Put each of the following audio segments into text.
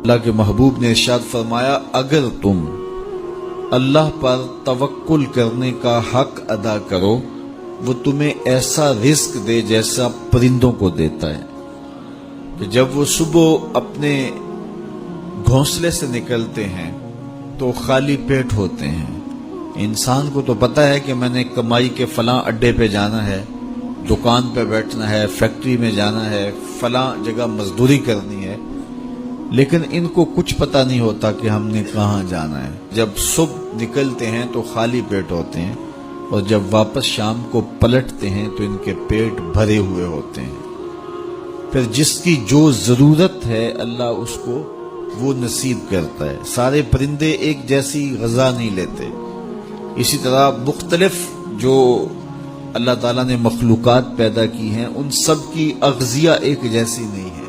اللہ کے محبوب نے ارشاد فرمایا اگر تم اللہ پر توکل کرنے کا حق ادا کرو وہ تمہیں ایسا رزق دے جیسا پرندوں کو دیتا ہے کہ جب وہ صبح اپنے گھونسلے سے نکلتے ہیں تو خالی پیٹ ہوتے ہیں۔ انسان کو تو پتہ ہے کہ میں نے کمائی کے فلاں اڈے پہ جانا ہے، دکان پہ بیٹھنا ہے، فیکٹری میں جانا ہے، فلاں جگہ مزدوری کرنی ہے، لیکن ان کو کچھ پتہ نہیں ہوتا کہ ہم نے کہاں جانا ہے۔ جب صبح نکلتے ہیں تو خالی پیٹ ہوتے ہیں اور جب واپس شام کو پلٹتے ہیں تو ان کے پیٹ بھرے ہوئے ہوتے ہیں۔ پھر جس کی جو ضرورت ہے اللہ اس کو وہ نصیب کرتا ہے۔ سارے پرندے ایک جیسی غذا نہیں لیتے، اسی طرح مختلف جو اللہ تعالیٰ نے مخلوقات پیدا کی ہیں ان سب کی اغذیہ ایک جیسی نہیں ہے۔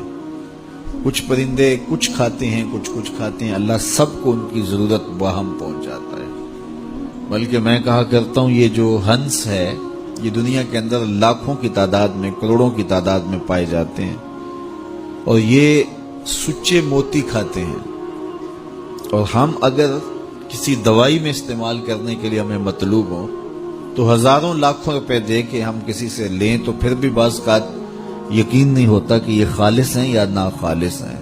کچھ پرندے کچھ کھاتے ہیں، کچھ کھاتے ہیں، اللہ سب کو ان کی ضرورت باہم پہنچاتا ہے۔ بلکہ میں کہا کرتا ہوں یہ جو ہنس ہے یہ دنیا کے اندر لاکھوں کی تعداد میں، کروڑوں کی تعداد میں پائے جاتے ہیں اور یہ سچے موتی کھاتے ہیں، اور ہم اگر کسی دوائی میں استعمال کرنے کے لیے ہمیں مطلوب ہو تو ہزاروں لاکھوں روپے دے کے ہم کسی سے لیں تو پھر بھی بعض اوقات یقین نہیں ہوتا کہ یہ خالص ہیں یا ناخالص ہیں،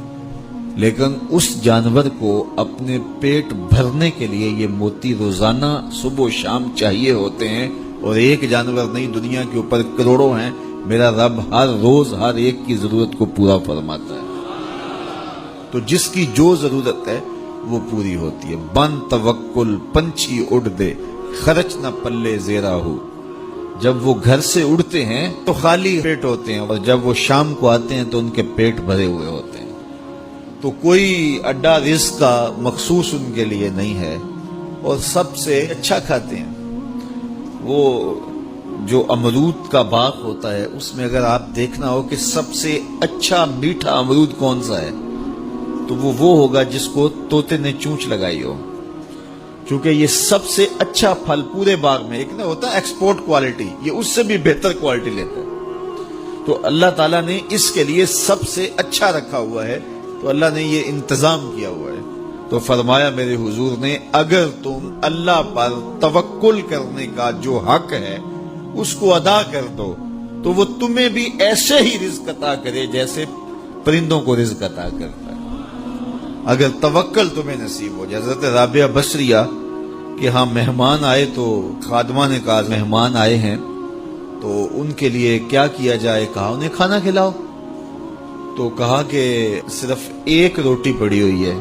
لیکن اس جانور کو اپنے پیٹ بھرنے کے لیے یہ موتی روزانہ صبح و شام چاہیے ہوتے ہیں، اور ایک جانور نہیں، دنیا کے اوپر کروڑوں ہیں، میرا رب ہر روز ہر ایک کی ضرورت کو پورا فرماتا ہے۔ تو جس کی جو ضرورت ہے وہ پوری ہوتی ہے۔ بن توکل پنچھی اڑ دے خرچ نہ پلے زیرا ہو۔ جب وہ گھر سے اڑتے ہیں تو خالی پیٹ ہوتے ہیں اور جب وہ شام کو آتے ہیں تو ان کے پیٹ بھرے ہوئے ہوتے ہیں۔ تو کوئی اڈا رزق کا مخصوص ان کے لیے نہیں ہے، اور سب سے اچھا کھاتے ہیں۔ وہ جو امرود کا باغ ہوتا ہے اس میں اگر آپ دیکھنا ہو کہ سب سے اچھا میٹھا امرود کون سا ہے تو وہ ہوگا جس کو طوطے نے چونچ لگائی ہو، کیونکہ یہ سب سے اچھا پھل پورے باغ میں، ایک نہ ہوتا ہے ایکسپورٹ کوالٹی، یہ اس سے بھی بہتر کوالٹی لیتا ہے۔ تو اللہ تعالیٰ نے اس کے لیے سب سے اچھا رکھا ہوا ہے، تو اللہ نے یہ انتظام کیا ہوا ہے۔ تو فرمایا میرے حضور نے اگر تم اللہ پر توکل کرنے کا جو حق ہے اس کو ادا کر دو تو وہ تمہیں بھی ایسے ہی رزق عطا کرے جیسے پرندوں کو رزق عطا کرتا ہے، اگر توکل تمہیں نصیب ہو جائے۔ حضرت رابعہ بصریہ کہ ہاں مہمان آئے تو خادمہ نے کہا مہمان آئے ہیں تو ان کے لیے کیا کیا جائے، کہا انہیں کھانا کھلاؤ، تو کہا کہ صرف ایک روٹی پڑی ہوئی ہے،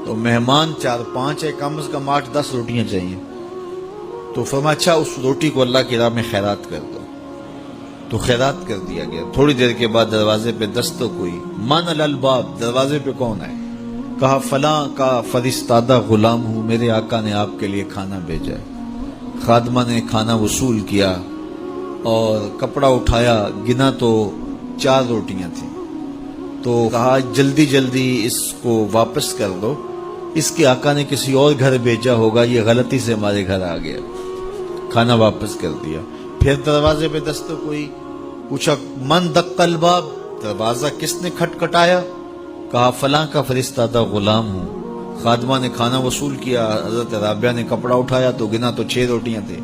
تو مہمان 4-5 ہے، کم از کم 8-10 روٹیاں چاہیے، تو فرمایا اچھا اس روٹی کو اللہ کی راہ میں خیرات کر دو، تو خیرات کر دیا گیا۔ تھوڑی دیر کے بعد دروازے پہ دستک ہوئی، من الباب، دروازے پہ کون ہے؟ کہا فلاں کا فرستادہ غلام ہوں، میرے آقا نے آپ کے لیے کھانا بھیجا ہے۔ خادمہ نے کھانا وصول کیا اور کپڑا اٹھایا، گنا تو 4 روٹیاں تھیں، تو کہا جلدی جلدی اس کو واپس کر دو، اس کے آقا نے کسی اور گھر بھیجا ہوگا، یہ غلطی سے ہمارے گھر آ گیا۔ کھانا واپس کر دیا۔ پھر دروازے پہ دستک ہوئی، پوچھا من دق الباب، دروازہ کس نے کھٹکھٹایا؟ کہا فلاں کا فرستادہ غلام ہوں۔ خادمہ نے کھانا وصول کیا، حضرت رابعہ نے کپڑا اٹھایا تو گنا تو 6 روٹیاں تھے،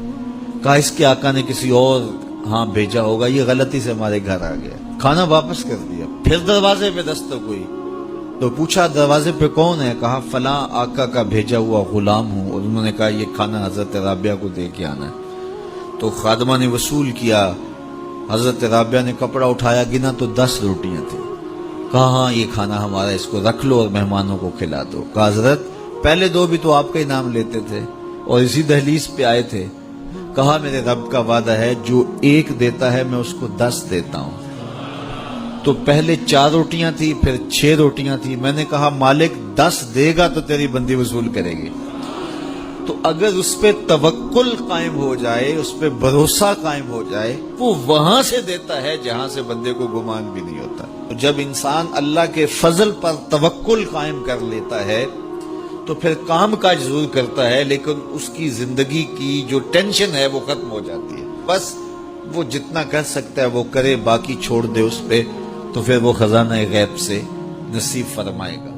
کہا اس کے آقا نے کسی اور بھیجا ہوگا، یہ غلطی سے ہمارے گھر آ گیا، کھانا واپس کر دیا۔ پھر دروازے پہ دستک ہوئی تو پوچھا دروازے پہ کون ہے؟ کہا فلاں آقا کا بھیجا ہوا غلام ہوں، اور انہوں نے کہا یہ کھانا حضرت رابعہ کو دے کے آنا ہے۔ تو خادمہ نے وصول کیا، حضرت رابعہ نے کپڑا اٹھایا، گنا تو 10 روٹیاں تھیں، کہا ہاں یہ کھانا ہمارا، اس کو رکھ لو اور مہمانوں کو کھلا دو۔ کہا حضرت پہلے 2 بھی تو آپ کا ہی نام لیتے تھے اور اسی دہلیز پہ آئے تھے۔ کہا میرے رب کا وعدہ ہے جو 1 دیتا ہے میں اس کو 10 دیتا ہوں۔ تو پہلے 4 روٹیاں تھی، پھر 6 روٹیاں تھی، میں نے کہا مالک 10 دے گا تو تیری بندی وصول کرے گی۔ تو اگر اس پہ توکل قائم ہو جائے، اس پہ بھروسہ قائم ہو جائے، وہ وہاں سے دیتا ہے جہاں سے بندے کو گمان بھی نہیں ہوتا۔ تو جب انسان اللہ کے فضل پر توکل قائم کر لیتا ہے تو پھر کام کاج ضرور کرتا ہے، لیکن اس کی زندگی کی جو ٹینشن ہے وہ ختم ہو جاتی ہے۔ بس وہ جتنا کر سکتا ہے وہ کرے، باقی چھوڑ دے اس پہ، تو پھر وہ خزانہ غیب سے نصیب فرمائے گا۔